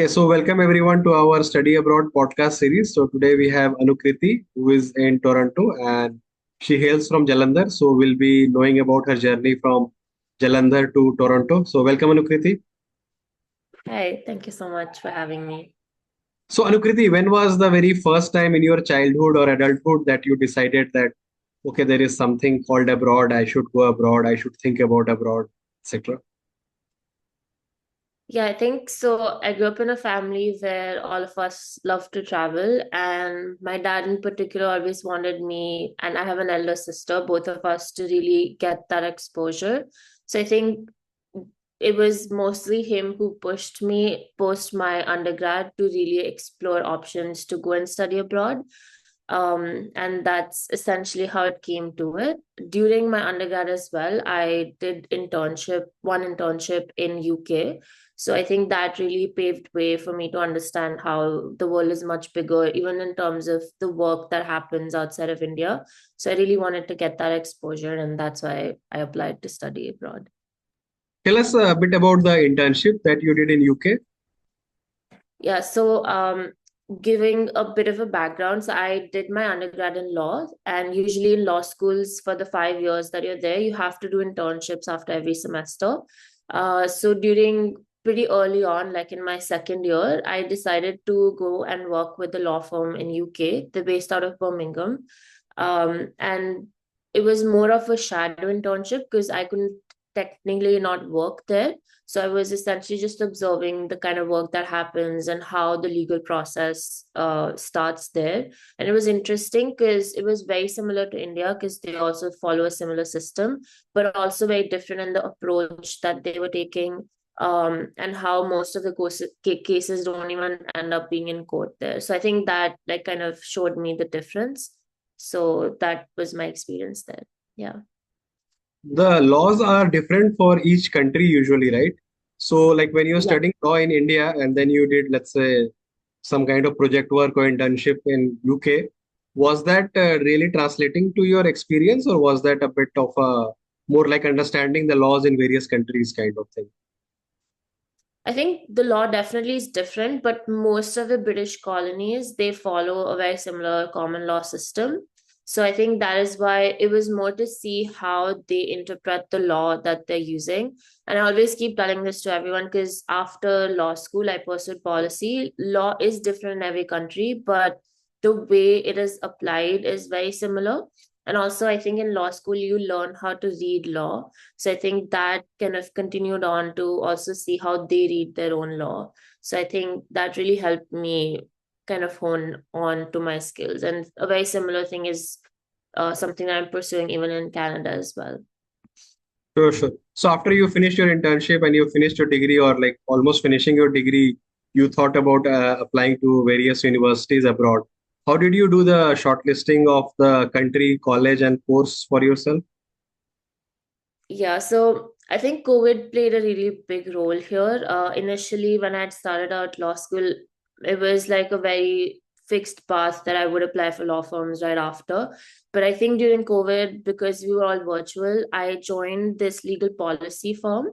Okay, so welcome everyone to our Study Abroad podcast series. So today we have Anukriti, who is in Toronto and she hails from Jalandhar. So we'll be knowing about her journey from Jalandhar to Toronto. So welcome Anukriti. Hi, thank you so much for having me. So Anukriti, when was the very first time in your childhood or adulthood that you decided that okay, there is something called abroad, I should go abroad, I should think about abroad, etc. Yeah, I think so. I grew up in a family where all of us love to travel, and my dad in particular always wanted me, and I have an elder sister, both of us to really get that exposure. So I think it was mostly him who pushed me post my undergrad to really explore options to go and study abroad. And that's essentially how it came to it. During my undergrad as well, I did one internship in UK. So I think that really paved way for me to understand how the world is much bigger, even in terms of the work that happens outside of India. So I really wanted to get that exposure, and that's why I applied to study abroad. Tell us a bit about the internship that you did in UK. Yeah, so giving a bit of a background, so I did my undergrad in law, and usually in law schools for the 5 years that you're there, you have to do internships after every semester. So during pretty early on, like in my second year, I decided to go and work with a law firm in UK. They're based out of Birmingham. And it was more of a shadow internship because I couldn't technically not work there. So I was essentially just observing the kind of work that happens and how the legal process starts there. And it was interesting because it was very similar to India because they also follow a similar system, but also very different in the approach that they were taking, and how most of the cases don't even end up being in court there. So I think that like kind of showed me the difference. So that was my experience there. Yeah. The laws are different for each country usually, right? So, like when you're Yeah. studying law in India and then you did, let's say, some kind of project work or internship in UK, was that really translating to your experience, or was that a bit of a more like understanding the laws in various countries kind of thing? I think the law definitely is different, but most of the British colonies, they follow a very similar common law system. So I think that is why it was more to see how they interpret the law that they're using. And I always keep telling this to everyone because after law school, I pursued policy. Law is different in every country, but the way it is applied is very similar. And also, I think in law school, you learn how to read law. So I think that kind of continued on to also see how they read their own law. So I think that really helped me kind of hone on to my skills. And a very similar thing is something that I'm pursuing even in Canada as well. Sure, sure. So, after you finished your internship and you finished your degree, or like almost finishing your degree, you thought about applying to various universities abroad. How did you do the shortlisting of the country, college, and course for yourself? Yeah, so I think COVID played a really big role here. Initially, when I had started out law school, it was like a very fixed path that I would apply for law firms right after. But I think during COVID, because we were all virtual, I joined this legal policy firm.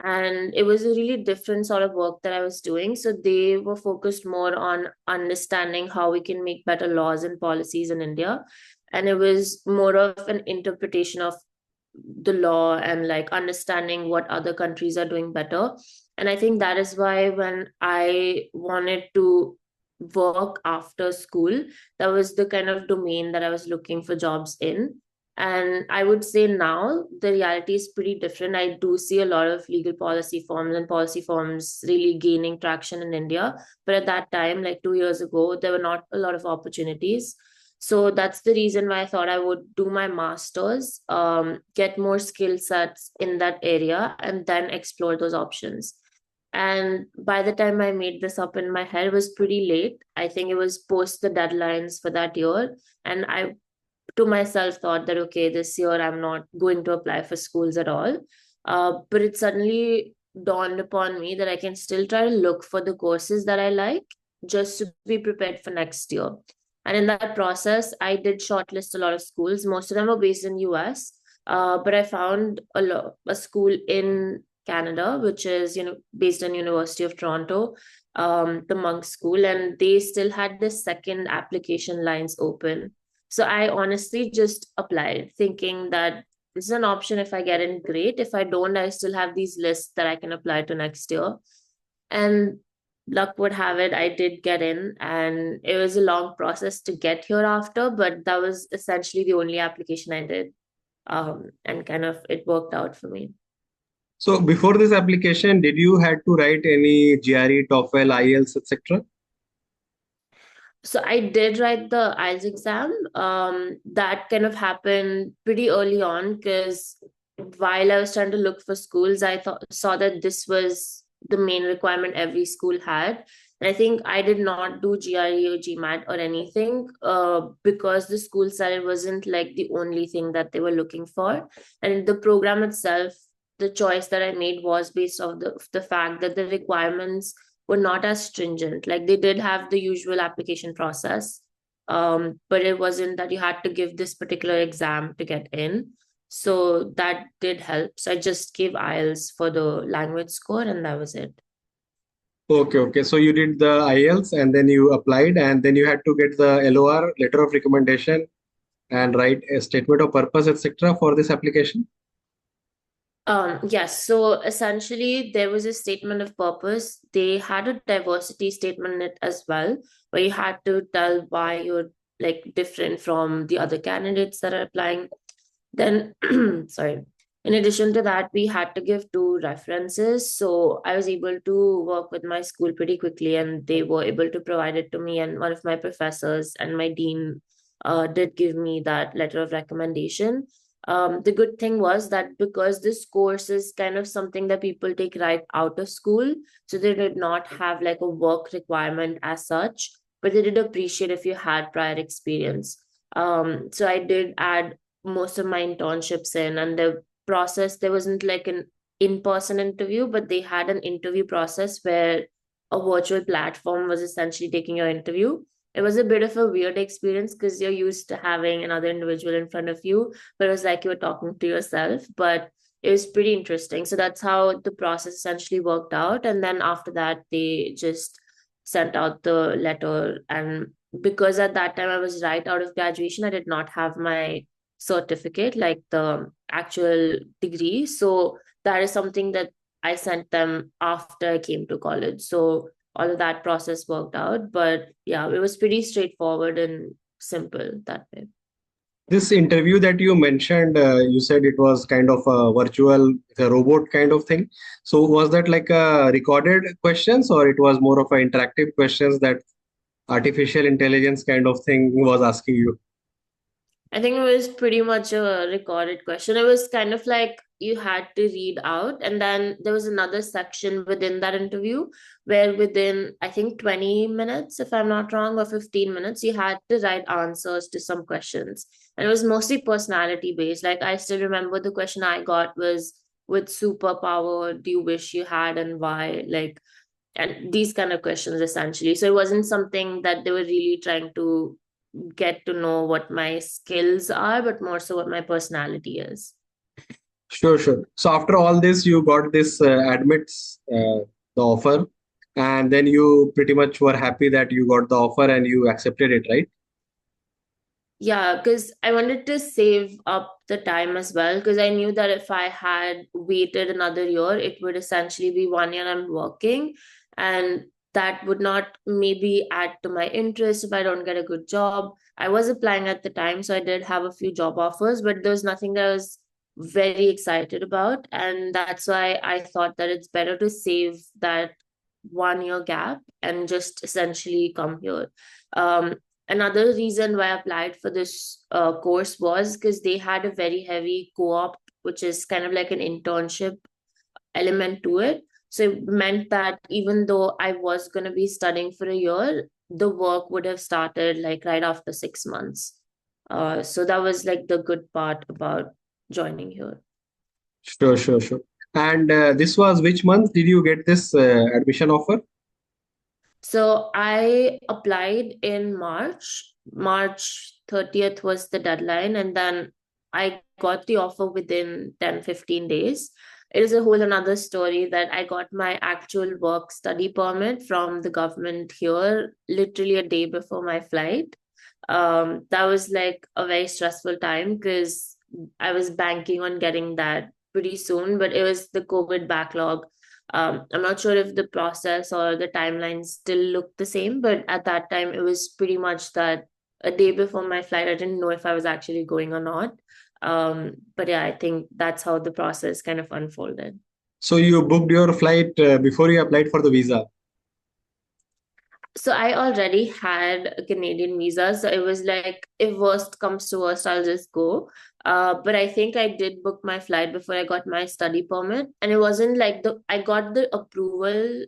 And it was a really different sort of work that I was doing. So they were focused more on understanding how we can make better laws and policies in India. And it was more of an interpretation of the law and like understanding what other countries are doing better. And I think that is why when I wanted to work after school, that was the kind of domain that I was looking for jobs in. And I would say now the reality is pretty different. I do see a lot of legal policy firms and policy firms really gaining traction in India. But at that time, like 2 years ago, there were not a lot of opportunities. So that's the reason why I thought I would do my master's, get more skill sets in that area, and then explore those options. And by the time I made this up in my head, it was pretty late. I think it was post the deadlines for that year. And I to myself thought that, okay, this year I'm not going to apply for schools at all. But it suddenly dawned upon me that I can still try to look for the courses that I like just to be prepared for next year. And in that process, I did shortlist a lot of schools. Most of them are based in US, but I found a school in Canada, which is based in University of Toronto. the monk school, and they still had the second application lines open. So I honestly just applied, thinking that this is an option. If I get in, great. If I don't, I still have these lists that I can apply to next year. And luck would have it, I did get in, and it was a long process to get here after, but that was essentially the only application I did. And kind of it worked out for me. So before this application, did you had to write any GRE, TOEFL, IELTS, etc.? So I did write the IELTS exam. That kind of happened pretty early on because while I was trying to look for schools, I saw that this was the main requirement every school had. And I think I did not do GRE or GMAT or anything because the school said it wasn't like the only thing that they were looking for. And the program itself, the choice that I made was based off the fact that the requirements were not as stringent. Like they did have the usual application process, but it wasn't that you had to give this particular exam to get in. So that did help. So I just gave IELTS for the language score, and that was it. Okay, okay. So you did the IELTS and then you applied and then you had to get the LOR, letter of recommendation, and write a statement of purpose, etc. for this application. Yes, so essentially there was a statement of purpose. They had a diversity statement in it as well, where you had to tell why you're like different from the other candidates that are applying. Then, sorry. In addition to that, we had to give two references. So I was able to work with my school pretty quickly, and they were able to provide it to me. And one of my professors and my dean did give me that letter of recommendation. The good thing was that because this course is kind of something that people take right out of school, so they did not have like a work requirement as such, but they did appreciate if you had prior experience. So I did add most of my internships in, and the process, there wasn't like an in-person interview, but they had an interview process where a virtual platform was essentially taking your interview. It was a bit of a weird experience because you're used to having another individual in front of you, but it was like you were talking to yourself. But it was pretty interesting. So that's how the process essentially worked out. And then after that, they just sent out the letter. And because at that time I was right out of graduation, I did not have my certificate, like the actual degree. So that is something that I sent them after I came to college. So all of that process worked out. But yeah, it was pretty straightforward and simple that way. This interview that you mentioned, you said it was kind of a virtual, a robot kind of thing. So was that like a recorded questions or it was more of an interactive questions that artificial intelligence kind of thing was asking you? I think it was pretty much a recorded question. It was kind of like you had to read out, and then there was another section within that interview where within, I think, 20 minutes, if I'm not wrong, or 15 minutes, you had to write answers to some questions. And it was mostly personality based. Like I still remember the question I got was, with superpower do you wish you had and why? Like, and these kind of questions essentially. So it wasn't something that they were really trying to get to know what my skills are, but more so what my personality is. Sure, sure. So after all this, you got this admits the offer, and then you pretty much were happy that you got the offer and you accepted it, right? Yeah, because I wanted to save up the time as well, because I knew that if I had waited another year, it would essentially be 1 year I'm working, and that would not maybe add to my interest if I don't get a good job. I was applying at the time, so I did have a few job offers, but there was nothing that I was very excited about. And that's why I thought that it's better to save that 1 year gap and just essentially come here. Um, Another reason why I applied for this course was because they had a very heavy co-op, which is kind of like an internship element to it. So it meant that even though I was going to be studying for a year, the work would have started like right after 6 months. So that was like the good part about joining here. Sure, sure, sure. And this was which month did you get this admission offer? So I applied in March. March 30th was the deadline, and then I got the offer within 10-15 days. it is a whole another story that I got my actual work study permit from the government here literally a day before my flight. That was like a very stressful time because I was banking on getting that pretty soon, but it was the COVID backlog. I'm not sure if the process or the timeline still look the same, but at that time it was pretty much that a day before my flight, I didn't know if I was actually going or not. But yeah, I think that's how the process kind of unfolded. So you booked your flight before you applied for the visa. So I already had a Canadian visa, so it was like if worst comes to worst, I'll just go. But I think I did book my flight before I got my study permit, and it wasn't like the I got the approval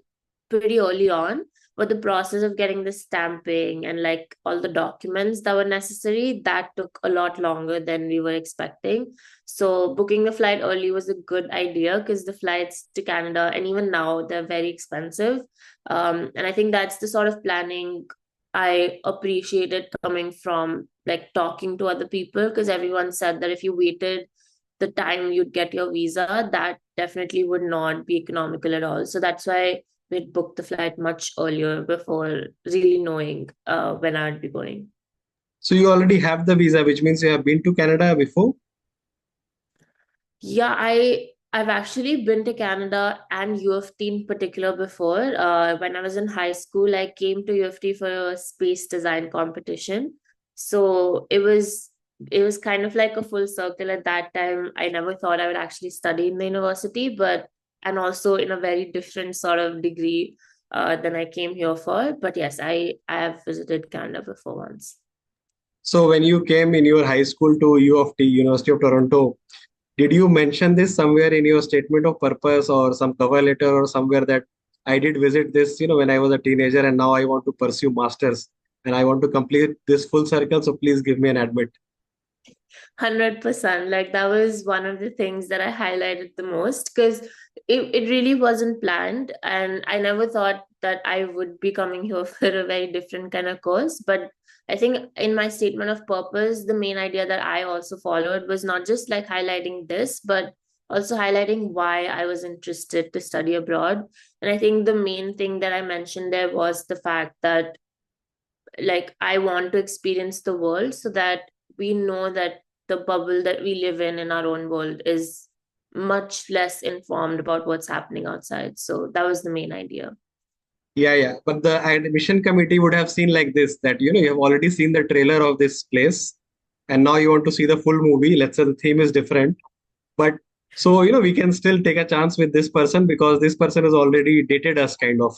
pretty early on, but the process of getting the stamping and like all the documents that were necessary, that took a lot longer than we were expecting. So booking the flight early was a good idea because the flights to Canada and even now they're very expensive. And I think that's the sort of planning I appreciated coming from like talking to other people because everyone said that if you waited the time you'd get your visa, that definitely would not be economical at all. So that's why we'd booked the flight much earlier before really knowing when I'd be going. So you already have the visa, which means you have been to Canada before. Yeah, I've actually been to Canada and U of T in particular before. When I was in high school, I came to U of T for a space design competition. So it was kind of like a full circle at that time. I never thought I would actually study in the university, but and also in a very different sort of degree than I came here for. But yes, I have visited Canada before once. So when you came in your high school to U of T, University of Toronto, did you mention this somewhere in your statement of purpose or some cover letter or somewhere that I did visit this, when I was a teenager and now I want to pursue masters and I want to complete this full circle, so please give me an admit. 100%. Like that was one of the things that I highlighted the most because it really wasn't planned. And I never thought that I would be coming here for a very different kind of course. But I think in my statement of purpose, the main idea that I also followed was not just like highlighting this, but also highlighting why I was interested to study abroad. And I think the main thing that I mentioned there was the fact that like I want to experience the world so that we know that the bubble that we live in our own world is much less informed about what's happening outside. So that was the main idea. Yeah, yeah. But the admission committee would have seen like this that, you have already seen the trailer of this place and now you want to see the full movie. Let's say the theme is different. But so, we can still take a chance with this person because this person has already dated us kind of.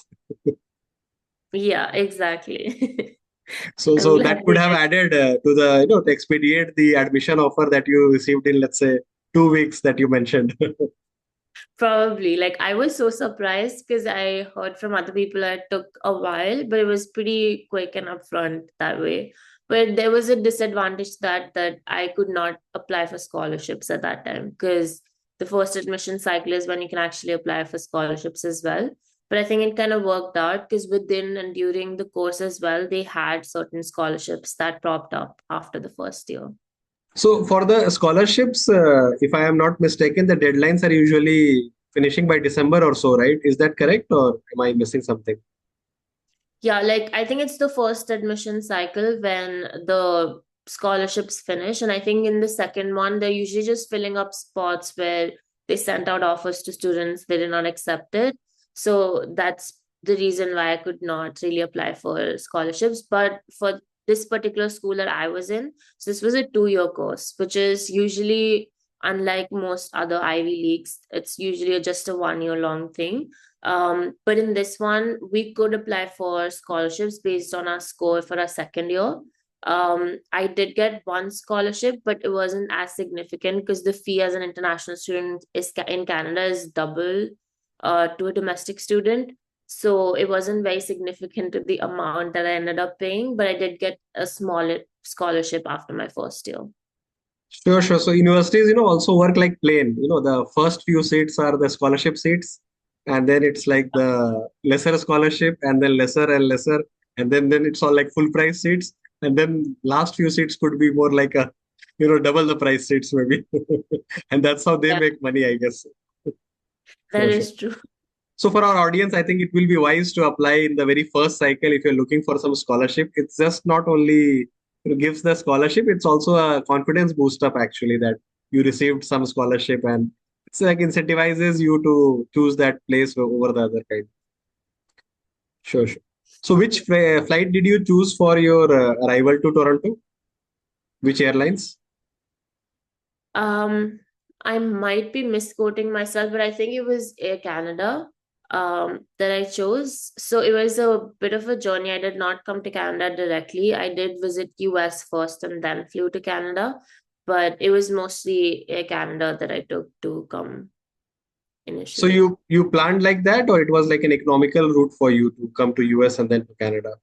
Yeah, exactly. I'm So glad that could you have like added to the, to expedite the admission offer that you received in, let's say, 2 weeks that you mentioned. probably like I was so surprised because I heard from other people that it took a while, but it was pretty quick and upfront that way. But there was a disadvantage that I could not apply for scholarships at that time because the first admission cycle is when you can actually apply for scholarships as well. But I think it kind of worked out because within and during the course as well, they had certain scholarships that propped up after the first year. So for the scholarships, if I am not mistaken, the deadlines are usually finishing by December or so, right? Is that correct, or am I missing something? Yeah, like I think it's the first admission cycle when the scholarships finish. And I think in the second one, they're usually just filling up spots where they sent out offers to students, they did not accept it. So that's the reason why I could not really apply for scholarships. But for this particular school that I was in, so this was a 2-year course, which is usually unlike most other Ivy Leagues, it's usually just a 1 year long thing. But in this one, we could apply for scholarships based on our score for our second year. I did get one scholarship, but it wasn't as significant because the fee as an international student is in Canada is double to a domestic student. So it wasn't very significant to the amount that I ended up paying, but I did get a small scholarship after my first year. Sure, sure. So universities, also work like plane. The first few seats are the scholarship seats, and then it's like the lesser scholarship, and then lesser and lesser, and then it's all like full price seats, and then last few seats could be more like double the price seats maybe, and that's how they Yeah. make money, I guess. That Sure, sure. is true. So for our audience, I think it will be wise to apply in the very first cycle if you're looking for some scholarship. It's just not only gives the scholarship, it's also a confidence boost up actually that you received some scholarship, and it's like incentivizes you to choose that place over the other kind. Sure, sure. So which flight did you choose for your arrival to Toronto? Which airlines? Um, I might be misquoting myself, but I think it was Air Canada that I chose. So it was a bit of a journey. I did not come to Canada directly. I did visit US first and then flew to Canada, but it was mostly Air Canada that I took to come So initially. you planned like that, or it was like an economical route for you to come to US and then to Canada?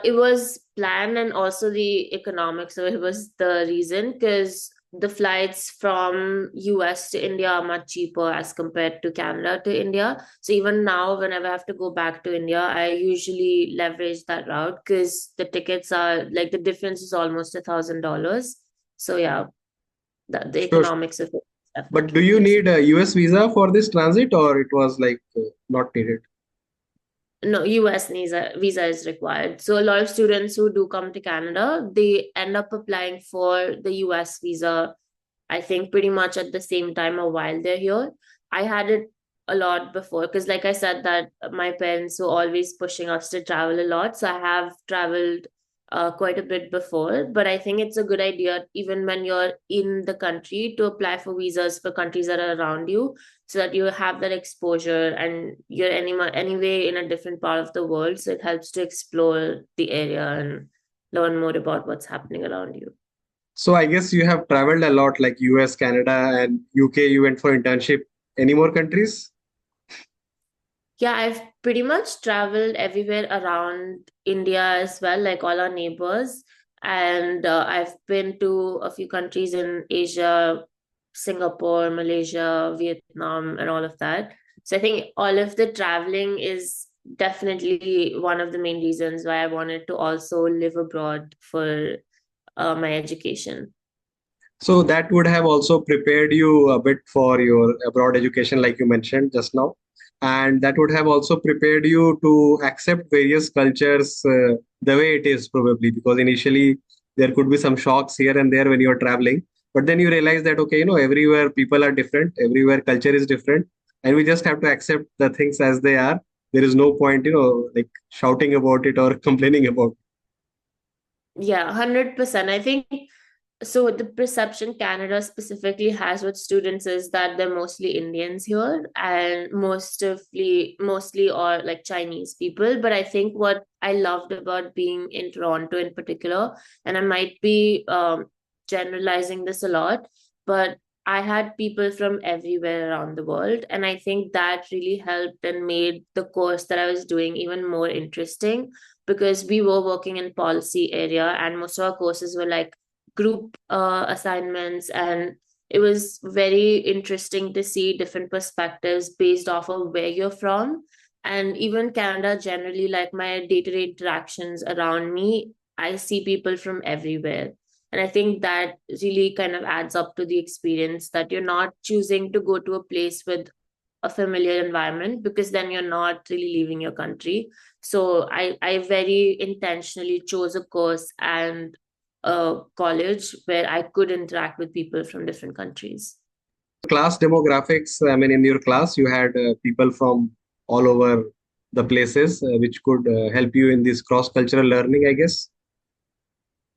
It was planned and also the economics of it was the reason because the flights from US to India are much cheaper as compared to Canada to India. So even now, whenever I have to go back to India, I usually leverage that route because the tickets are like the difference is almost $1,000. So yeah, the Sure. economics of it But do definitely you plays. need a US visa for this transit, or it was like not needed? No, US visa is required. So a lot of students who do come to Canada, they end up applying for the US visa, I think pretty much at the same time or while they're here. I had it a lot before because like I said that my parents were always pushing us to travel a lot. So I have traveled quite a bit before, but I think it's a good idea even when you're in the country to apply for visas for countries that are around you so that you have that exposure and you're anyway in a different part of the world. So it helps to explore the area and learn more about what's happening around you. So I guess you have traveled a lot, like US, Canada, and UK. You went for internship. Any more countries? Yeah, I've pretty much traveled everywhere around India as well, like all our neighbors. And I've been to a few countries in Asia, Singapore, Malaysia, Vietnam, and all of that. So I think all of the traveling is definitely one of the main reasons why I wanted to also live abroad for my education. So that would have also prepared you a bit for your abroad education, like you mentioned just now. And that would have also prepared you to accept various cultures the way it is, probably, because initially there could be some shocks here and there when you're traveling. But then you realize that, okay, everywhere people are different, everywhere culture is different, and we just have to accept the things as they are. There is no point, like shouting about it or complaining about it. Yeah, 100%. I think so. The perception Canada specifically has with students is that they're mostly Indians here and mostly or like Chinese people. But I think what I loved about being in Toronto in particular, and I might be generalizing this a lot, but I had people from everywhere around the world. And I think that really helped and made the course that I was doing even more interesting because we were working in policy area and most of our courses were like group assignments, and it was very interesting to see different perspectives based off of where you're from. And even Canada generally, like my day-to-day interactions around me, I see people from everywhere. And I think that really kind of adds up to the experience that you're not choosing to go to a place with a familiar environment because then you're not really leaving your country. So I very intentionally chose a course and a college where I could interact with people from different countries. Class demographics, I mean, in your class, you had people from all over the places, which could help you in this cross-cultural learning, I guess.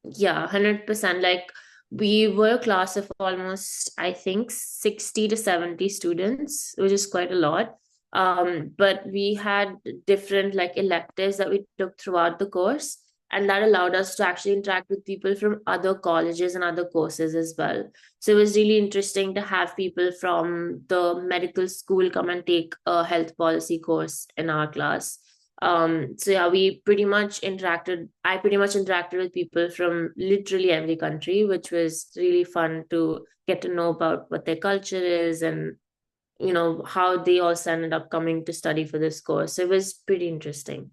Yeah, 100%. Like we were a class of almost, I think, 60 to 70 students, which is quite a lot. But we had different like electives that we took throughout the course, and that allowed us to actually interact with people from other colleges and other courses as well. So it was really interesting to have people from the medical school come and take a health policy course in our class. So yeah, I pretty much interacted with people from literally every country, which was really fun to get to know about what their culture is and how they also ended up coming to study for this course. So it was pretty interesting.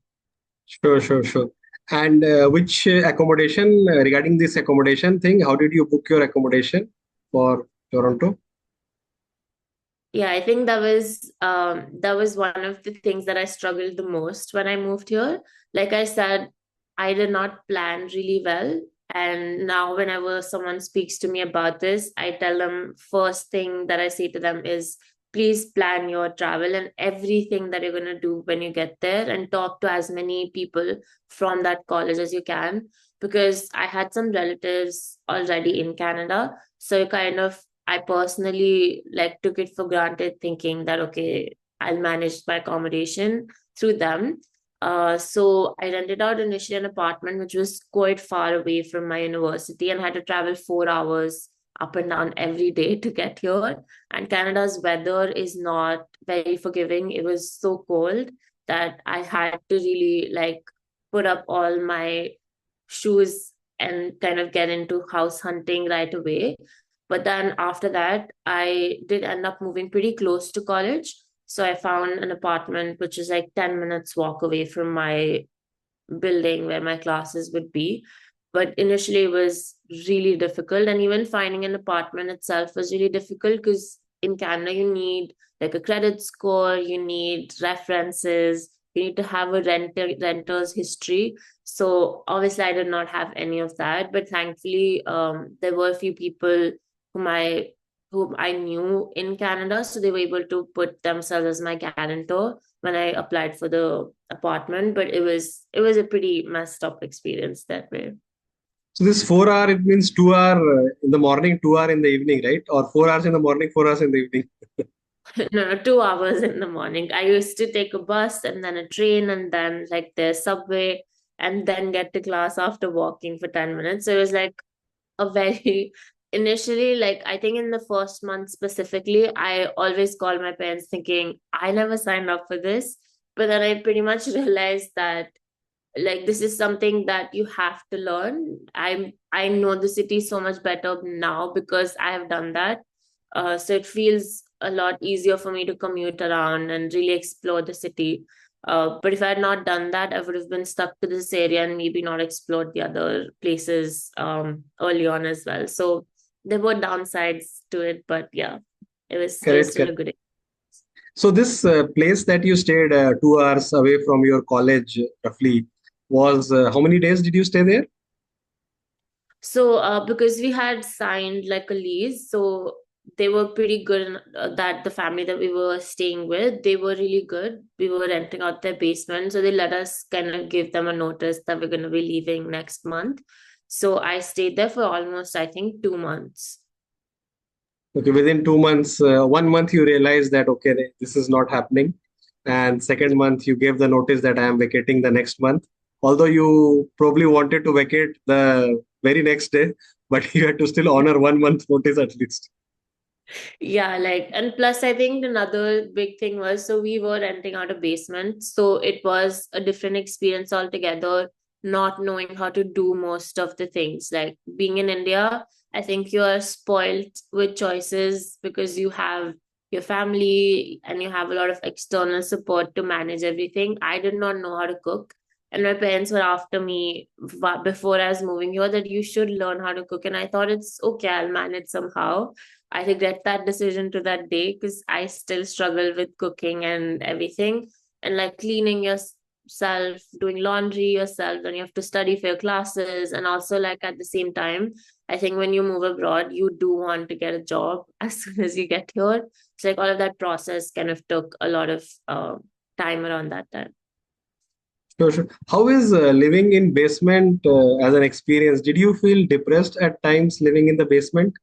Sure, sure, sure. And which accommodation, regarding this accommodation thing, how did you book your accommodation for Toronto? Yeah, I think that was one of the things that I struggled the most when I moved here. Like I said, I did not plan really well. And now whenever someone speaks to me about this, I tell them first thing that I say to them is please plan your travel and everything that you're gonna do when you get there and talk to as many people from that college as you can. Because I had some relatives already in Canada. So I personally like took it for granted, thinking that okay, I'll manage my accommodation through them. So I rented out initially an apartment which was quite far away from my university and had to travel 4 hours up and down every day to get here. And Canada's weather is not very forgiving. It was so cold that I had to really like put up all my shoes and kind of get into house hunting right away. But then after that, I did end up moving pretty close to college. So I found an apartment which is like 10 minutes walk away from my building where my classes would be. But initially it was really difficult. And even finding an apartment itself was really difficult because in Canada, you need like a credit score, you need references, you need to have a renter's history. So obviously I did not have any of that. But thankfully, there were a few people whom I whom I knew in Canada. So they were able to put themselves as my guarantor when I applied for the apartment, but it was a pretty messed up experience that way. So this 4 hour, it means 2 hour in the morning, 2 hour in the evening, right? Or 4 hours in the morning, 4 hours in the evening. No, 2 hours in the morning. I used to take a bus and then a train and then like the subway and then get to class after walking for 10 minutes. So it was like a very initially, like I think in the first month specifically, I always call my parents thinking I never signed up for this. But then I pretty much realized that like this is something that you have to learn. I know the city so much better now because I have done that. So it feels a lot easier for me to commute around and really explore the city. But if I had not done that, I would have been stuck to this area and maybe not explored the other places early on as well. So there were downsides to it, but yeah, it was Correct, still a correct. good experience. So this place that you stayed 2 hours away from your college, roughly, was how many days did you stay there? So, because we had signed like a lease, so they were pretty good that the family that we were staying with, they were really good. We were renting out their basement, so they let us kind of give them a notice that we're going to be leaving next month. So I stayed there for almost, I think, 2 months. Okay, within 2 months, 1 month you realized that okay, this is not happening, and second month you gave the notice that I am vacating the next month. Although you probably wanted to vacate the very next day, but you had to still honor 1 month notice at least. Yeah, like, and plus, I think another big thing was so we were renting out a basement. So it was a different experience altogether, not knowing how to do most of the things. Like being in India, I think you are spoiled with choices because you have your family and you have a lot of external support to manage everything. I did not know how to cook. And my parents were after me before I was moving here that you should learn how to cook. And I thought it's okay, I'll manage somehow. I regret that decision to that day because I still struggle with cooking and everything. And like cleaning yourself, doing laundry yourself, and you have to study for your classes. And also, like at the same time, I think when you move abroad, you do want to get a job as soon as you get here. It's like all of that process kind of took a lot of time around that time. Sure, sure. How is living in basement as an experience? Did you feel depressed at times living in the basement?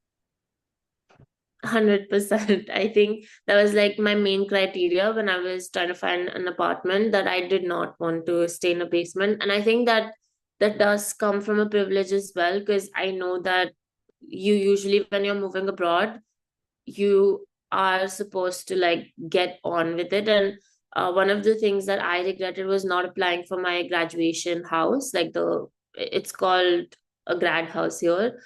100%. I think that was like my main criteria when I was trying to find an apartment that I did not want to stay in a basement. And I think that that does come from a privilege as well, because I know that you usually, when you're moving abroad, you are supposed to like get on with it. And one of the things that I regretted was not applying for my graduation house, like it's called a grad house here,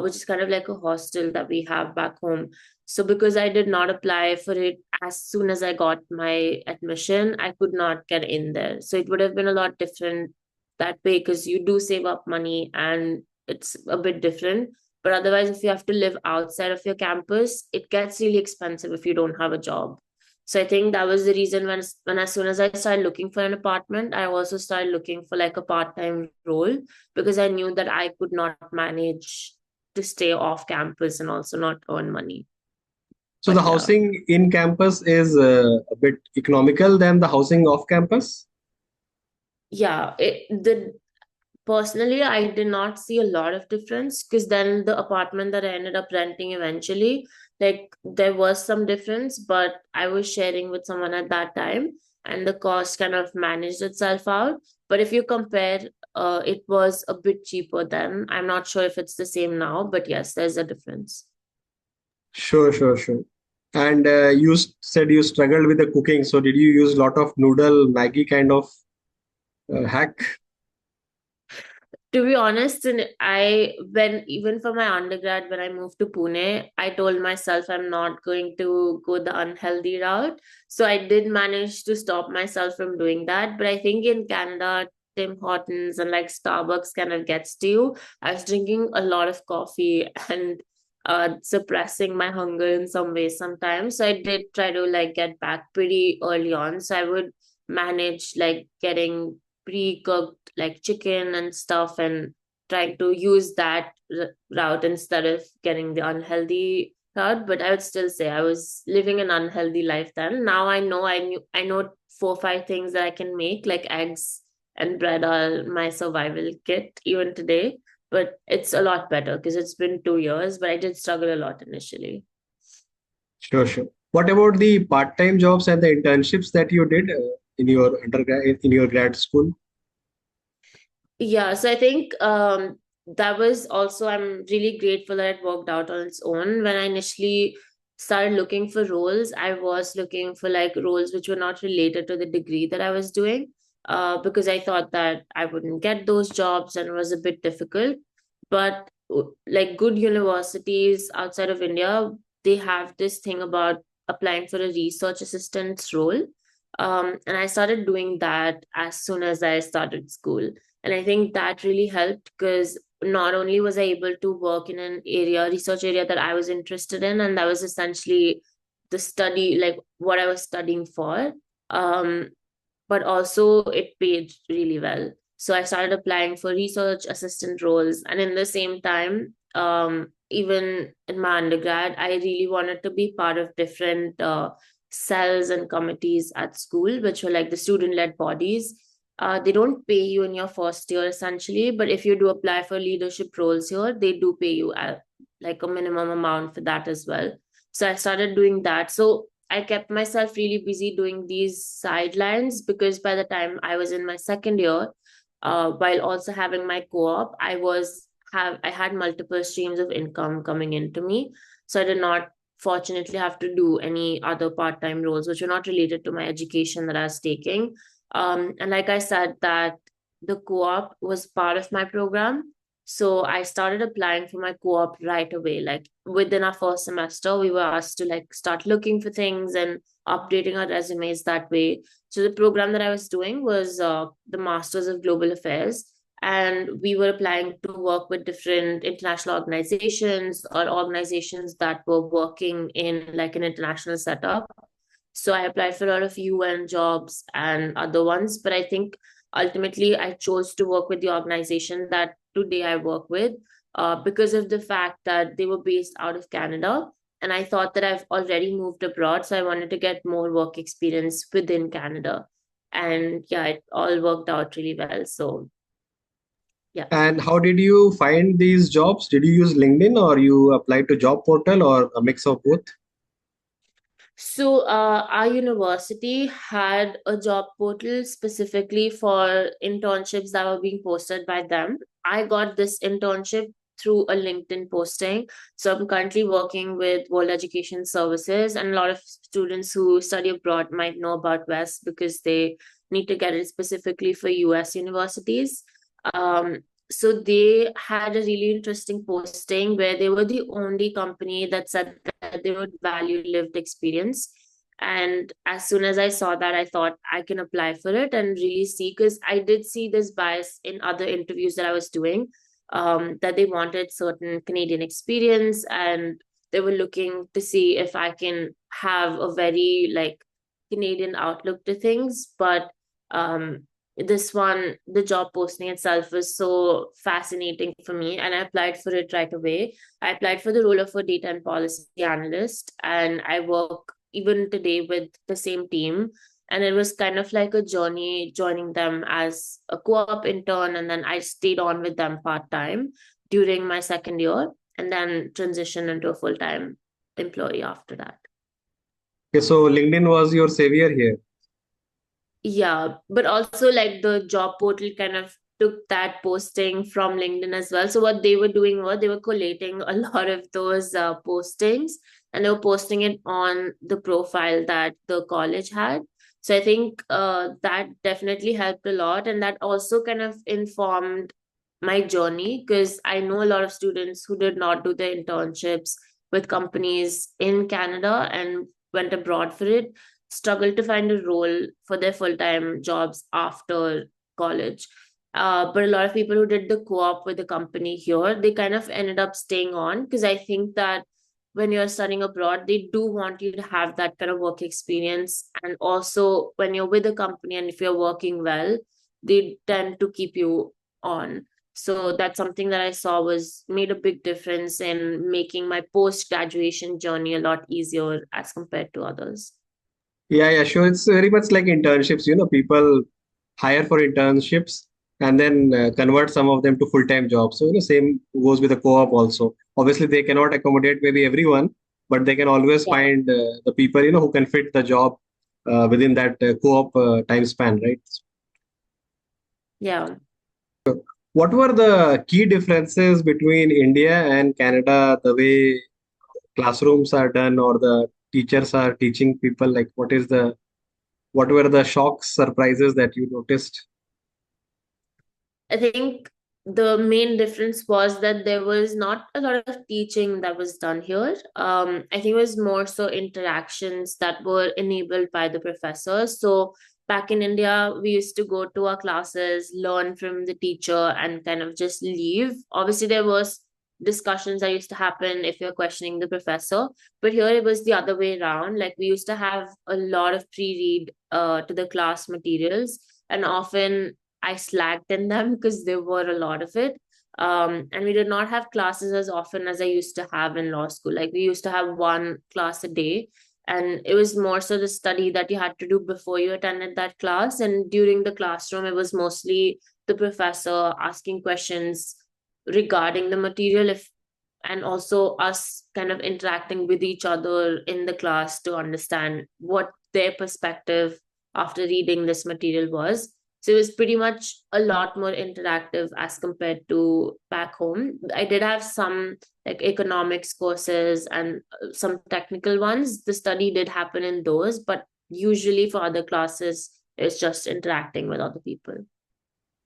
which is kind of like a hostel that we have back home. So because I did not apply for it as soon as I got my admission, I could not get in there. So it would have been a lot different that way because you do save up money and it's a bit different. But otherwise, if you have to live outside of your campus, it gets really expensive if you don't have a job. So I think that was the reason when as soon as I started looking for an apartment, I also started looking for like a part-time role, because I knew that I could not manage to stay off campus and also not earn money. So the But yeah, housing in campus is a bit economical than the housing off campus. yeah, the personally, I did not see a lot of difference, because then the apartment that I ended up renting eventually, like there was some difference, but I was sharing with someone at that time, and the cost kind of managed itself out. But if you compare, it was a bit cheaper then. I'm not sure if it's the same now, but yes, there's a difference. Sure, sure, sure. And you said you struggled with the cooking. So did you use a lot of noodle, Maggie kind of hack? To be honest, and when even for my undergrad, when I moved to Pune, I told myself I'm not going to go the unhealthy route. So I did manage to stop myself from doing that. But I think in Canada, Tim Hortons and like Starbucks kind of gets to you. I was drinking a lot of coffee and suppressing my hunger in some ways sometimes. So I did try to like get back pretty early on. So I would manage like getting pre-cooked like chicken and stuff, and trying to use that route instead of getting the unhealthy route. But I would still say I was living an unhealthy life then. Now I know 4 or 5 things that I can make, like eggs and bread are my survival kit even today. But it's a lot better because it's been 2 years, but I did struggle a lot initially. Sure, sure. What about the part-time jobs and the internships that you did in your undergrad, in your grad school? Yeah, so I think that was also, I'm really grateful that it worked out on its own. When I initially started looking for roles, I was looking for like roles which were not related to the degree that I was doing, because I thought that I wouldn't get those jobs and it was a bit difficult. But like good universities outside of India, they have this thing about applying for a research assistant's role. And I started doing that as soon as I started school. And I think that really helped, because not only was I able to work in an area, research area that I was interested in, and that was essentially the study, like what I was studying for, um, but also it paid really well. So I started applying for research assistant roles. And in the same time, even in my undergrad, I really wanted to be part of different cells and committees at school, which were like the student led bodies. They don't pay you in your first year essentially, but if you do apply for leadership roles here, they do pay you at like a minimum amount for that as well. So I started doing that. So I kept myself really busy doing these sidelines, because by the time I was in my second year, while also having my co-op, I had multiple streams of income coming into me. So I did not fortunately have to do any other part-time roles which were not related to my education that I was taking. And like I said, that the co-op was part of my program. So I started applying for my co-op right away. Like within our first semester, we were asked to like start looking for things and updating our resumes that way. So the program that I was doing was the Masters of Global Affairs. And we were applying to work with different international organizations or organizations that were working in like an international setup. So I applied for a lot of UN jobs and other ones, but I think ultimately I chose to work with the organization that today I work with, because of the fact that they were based out of Canada. And I thought that I've already moved abroad, so I wanted to get more work experience within Canada. And yeah, it all worked out really well. So yeah. And how did you find these jobs? Did you use LinkedIn or you applied to job portal or a mix of both? So, our university had a job portal specifically for internships that were being posted by them. I got this internship through a LinkedIn posting. So, I'm currently working with World Education Services, and a lot of students who study abroad might know about WES because they need to get it specifically for US universities. Um, so they had a really interesting posting where they were the only company that said that they would value lived experience. And as soon as I saw that, I thought I can apply for it and really see, because I did see this bias in other interviews that I was doing. that they wanted certain Canadian experience, and they were looking to see if I can have a very like Canadian outlook to things. But um, this one, the job posting itself was so fascinating for me, and I applied for it right away. I applied for the role of a data and policy analyst, and I work even today with the same team. And it was kind of like a journey joining them as a co-op intern, and then I stayed on with them part-time during my second year, and then transitioned into a full-time employee after that. Okay, so LinkedIn was your savior here. Yeah, but also like the job portal kind of took that posting from LinkedIn as well. So what they were doing was they were collating a lot of those postings, and they were posting it on the profile that the college had. So I think that definitely helped a lot, and that also kind of informed my journey, because I know a lot of students who did not do their internships with companies in Canada and went abroad for it, struggle to find a role for their full-time jobs after college. But a lot of people who did the co-op with the company here, they kind of ended up staying on, because I think that when you're studying abroad, they do want you to have that kind of work experience. And also when you're with a company and if you're working well, they tend to keep you on. So that's something that I saw was made a big difference in making my post-graduation journey a lot easier as compared to others. Yeah, yeah, sure. It's very much like internships. People hire for internships and then convert some of them to full-time jobs. So, same goes with the co-op also. Obviously, they cannot accommodate maybe everyone, but they can always Yeah. find the people, who can fit the job within that co-op time span, right? Yeah. What were the key differences between India and Canada, the way classrooms are done or the teachers are teaching people? Like, what were the shocks, surprises that you noticed? I think the main difference was that there was not a lot of teaching that was done here. I think it was more so interactions that were enabled by the professors. So back in India, we used to go to our classes, learn from the teacher, and kind of just leave. Obviously, there was discussions that used to happen if you're questioning the professor, but here it was the other way around. Like we used to have a lot of pre-read to the class materials, and often I slacked in them because there were a lot of it. And we did not have classes as often as I used to have in law school. Like we used to have one class a day, and it was more so the study that you had to do before you attended that class. And during the classroom, it was mostly the professor asking questions regarding the material, if and also us kind of interacting with each other in the class to understand what their perspective after reading this material was. So it was pretty much a lot more interactive as compared to back home. I did have some like economics courses and some technical ones. The study did happen in those, but usually for other classes, it's just interacting with other people.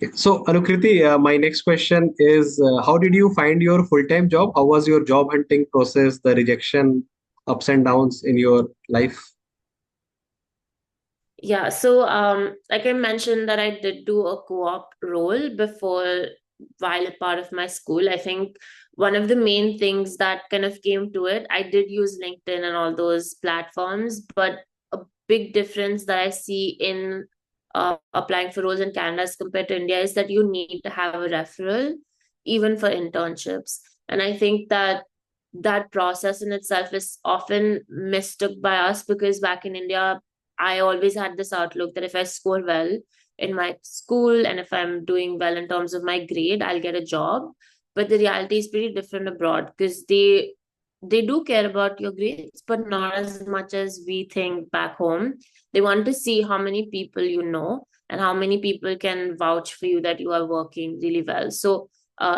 Okay. So, Anukriti, my next question is how did you find your full-time job? How was your job hunting process, the rejection, ups and downs in your life? Yeah, so like I mentioned that I did do a co-op role before while a part of my school. I think one of the main things that kind of came to it, I did use LinkedIn and all those platforms, but a big difference that I see in applying for roles in Canada as compared to India is that you need to have a referral, even for internships. And I think that that process in itself is often mistook by us, because back in India, I always had this outlook that if I score well in my school and if I'm doing well in terms of my grade, I'll get a job. But the reality is pretty different abroad, because they do care about your grades, but not as much as we think back home. They want to see how many people you know and how many people can vouch for you that you are working really well. So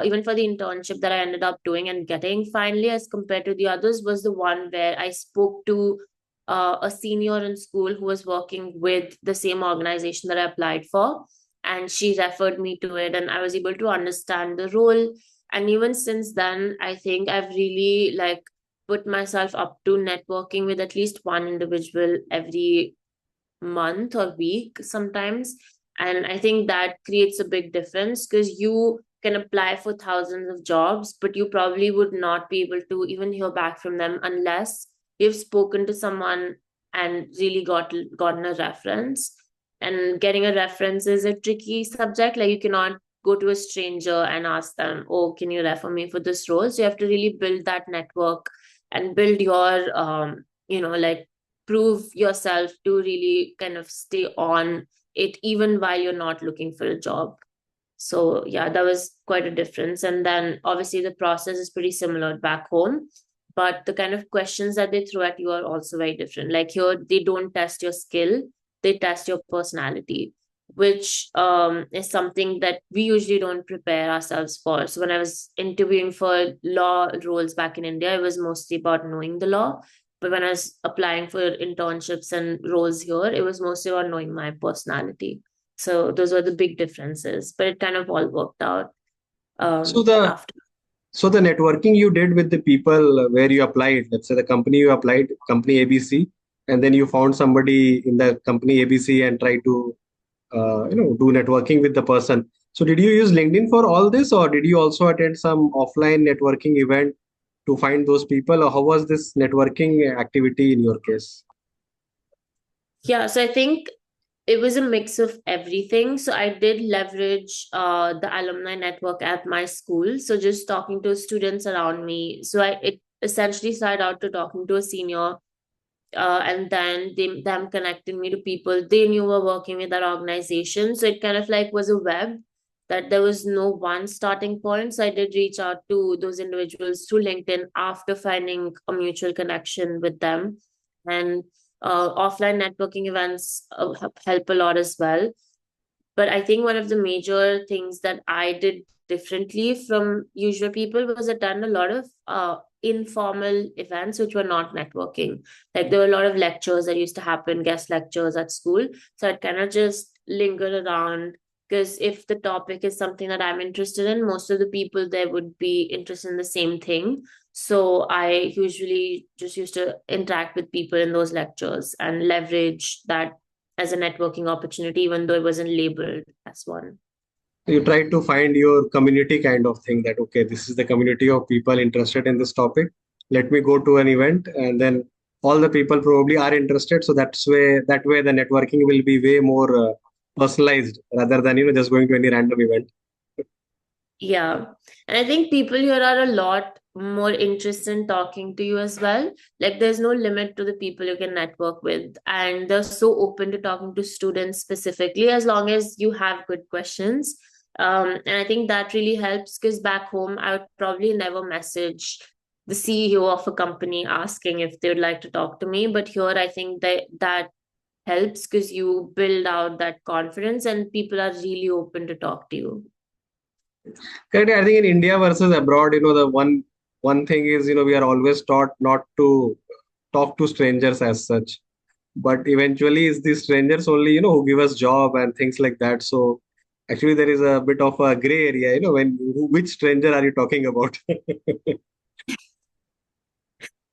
even for the internship that I ended up doing and getting finally, as compared to the others, was the one where I spoke to a senior in school who was working with the same organization that I applied for. And she referred me to it, and I was able to understand the role. And even since then, I think I've really like put myself up to networking with at least one individual every month or week sometimes. And I think that creates a big difference, because you can apply for thousands of jobs, but you probably would not be able to even hear back from them unless you've spoken to someone and really gotten a reference. And getting a reference is a tricky subject. Like you cannot go to a stranger and ask them, "Oh, can you refer me for this role?" So you have to really build that network and build your like prove yourself to really kind of stay on it even while you're not looking for a job. So yeah, that was quite a difference. And then obviously the process is pretty similar back home, but the kind of questions that they throw at you are also very different. Like here, they don't test your skill, they test your personality, which is something that we usually don't prepare ourselves for. So when I was interviewing for law roles back in India, it was mostly about knowing the law. But when I was applying for internships and roles here, it was mostly about knowing my personality. So those were the big differences, but it kind of all worked out So the after. so the networking you did with the people where you applied, let's say the company you applied, company ABC, and then you found somebody in the company ABC and try to do networking with the person. So did you use LinkedIn for all this, or did you also attend some offline networking event to find those people, or how was this networking activity in your case? Yeah, so I think it was a mix of everything. So I did leverage the alumni network at my school. So just talking to students around me. So it essentially started out to talking to a senior, and then them connecting me to people they knew were working with that organization. So it kind of like was a web that there was no one starting point. So I did reach out to those individuals through LinkedIn after finding a mutual connection with them. And offline networking events help a lot as well. But I think one of the major things that I did differently from usual people was attend a lot of informal events which were not networking. Like there were a lot of lectures that used to happen, guest lectures at school. So I'd kind of just linger around because if the topic is something that I'm interested in, most of the people there would be interested in the same thing. So I usually just used to interact with people in those lectures and leverage that as a networking opportunity, even though it wasn't labeled as one. You try to find your community kind of thing, that okay, this is the community of people interested in this topic, let me go to an event, and then all the people probably are interested, so that way the networking will be way more personalized rather than just going to any random event. Yeah. And I think people here are a lot more interested in talking to you as well. Like there's no limit to the people you can network with. And they're so open to talking to students specifically as long as you have good questions. And I think that really helps because back home, I would probably never message the CEO of a company asking if they would like to talk to me. But here, I think that helps because you build out that confidence and people are really open to talk to you. Correct. I think in India versus abroad, the one thing is, we are always taught not to talk to strangers as such. But eventually, it's the strangers only, who give us job and things like that. So actually, there is a bit of a gray area, when which stranger are you talking about?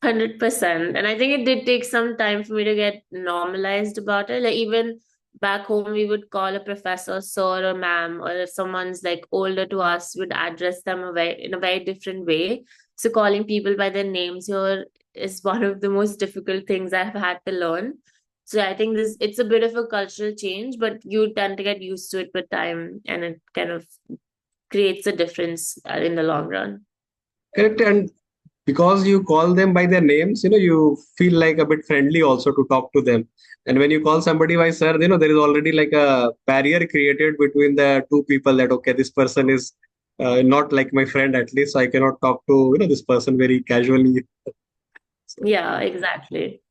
100%. And I think it did take some time for me to get normalized about it. Like even back home, we would call a professor sir or ma'am, or if someone's like older to us, would address them in a very different way. So calling people by their names here is one of the most difficult things I've had to learn. So I think it's a bit of a cultural change, but you tend to get used to it with time, and it kind of creates a difference in the long run. Correct. And because you call them by their names, you feel like a bit friendly also to talk to them. And when you call somebody by sir, there is already like a barrier created between the two people, that okay, this person is not like my friend, at least, so I cannot talk to this person very casually. So, Yeah, exactly.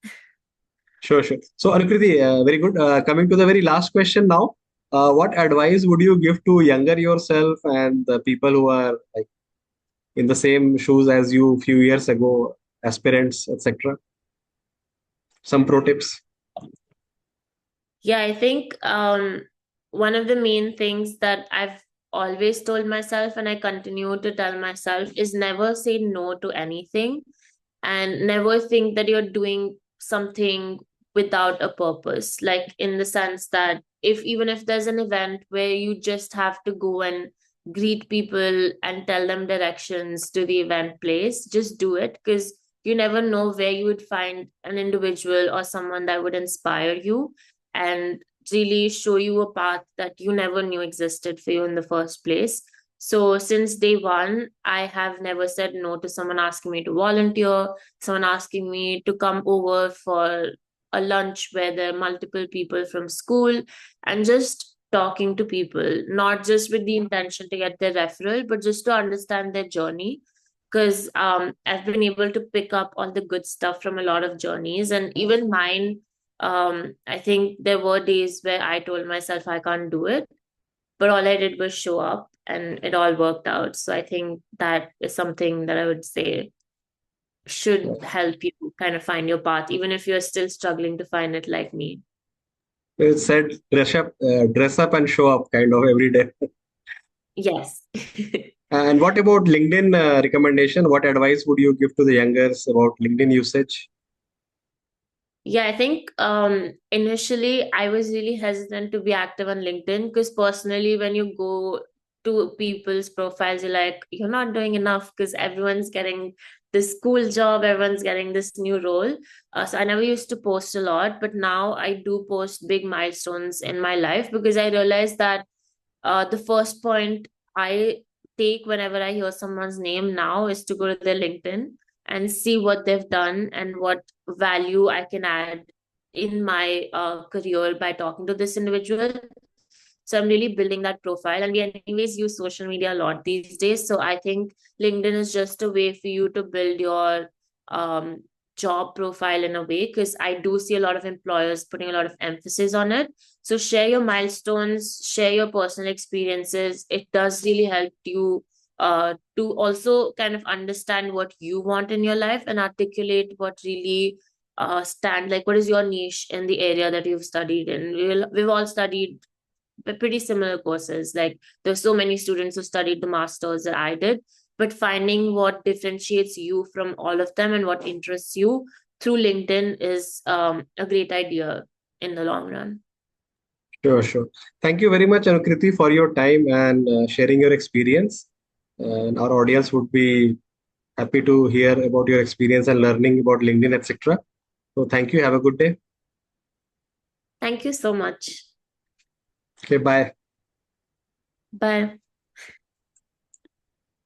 sure, sure. So Anukriti, very good. Coming to the very last question now, what advice would you give to younger yourself and the people who are like in the same shoes as you few years ago, aspirants, etc.? Some pro tips. Yeah, I think one of the main things that I've always told myself and I continue to tell myself is never say no to anything and never think that you're doing something without a purpose. Like in the sense that if even if there's an event where you just have to go and greet people and tell them directions to the event place, just do it, because you never know where you would find an individual or someone that would inspire you and really show you a path that you never knew existed for you in the first place. So since day one, I have never said no to someone asking me to volunteer, someone asking me to come over for a lunch where there are multiple people from school, and just talking to people, not just with the intention to get their referral, but just to understand their journey. Because I've been able to pick up all the good stuff from a lot of journeys, and even mine. I think there were days where I told myself I can't do it, but all I did was show up and it all worked out. So I think that is something that I would say should help you kind of find your path, even if you're still struggling to find it like me. It said dress up and show up kind of every day. Yes. And what about LinkedIn recommendation? What advice would you give to the youngers about LinkedIn usage? Yeah, I think initially I was really hesitant to be active on LinkedIn because personally, when you go to people's profiles, you're like, you're not doing enough because everyone's getting this cool job, everyone's getting this new role. So I never used to post a lot, but now I do post big milestones in my life because I realized that the first point I take whenever I hear someone's name now is to go to their LinkedIn and see what they've done and what value I can add in my career by talking to this individual. So I'm really building that profile. And we anyways use social media a lot these days. So I think LinkedIn is just a way for you to build your um, job profile in a way, because I do see a lot of employers putting a lot of emphasis on it. So share your milestones, share your personal experiences. It does really help you to also kind of understand what you want in your life and articulate what really stand like what is your niche in the area that you've studied in. We've all studied pretty similar courses. Like there's so many students who studied the masters that I did, but finding what differentiates you from all of them and what interests you through LinkedIn is a great idea in the long run. Sure, sure. Thank you very much, Anukriti, for your time and sharing your experience. And our audience would be happy to hear about your experience and learning about LinkedIn, etc. So thank you. Have a good day. Thank you so much. Okay, bye. Bye.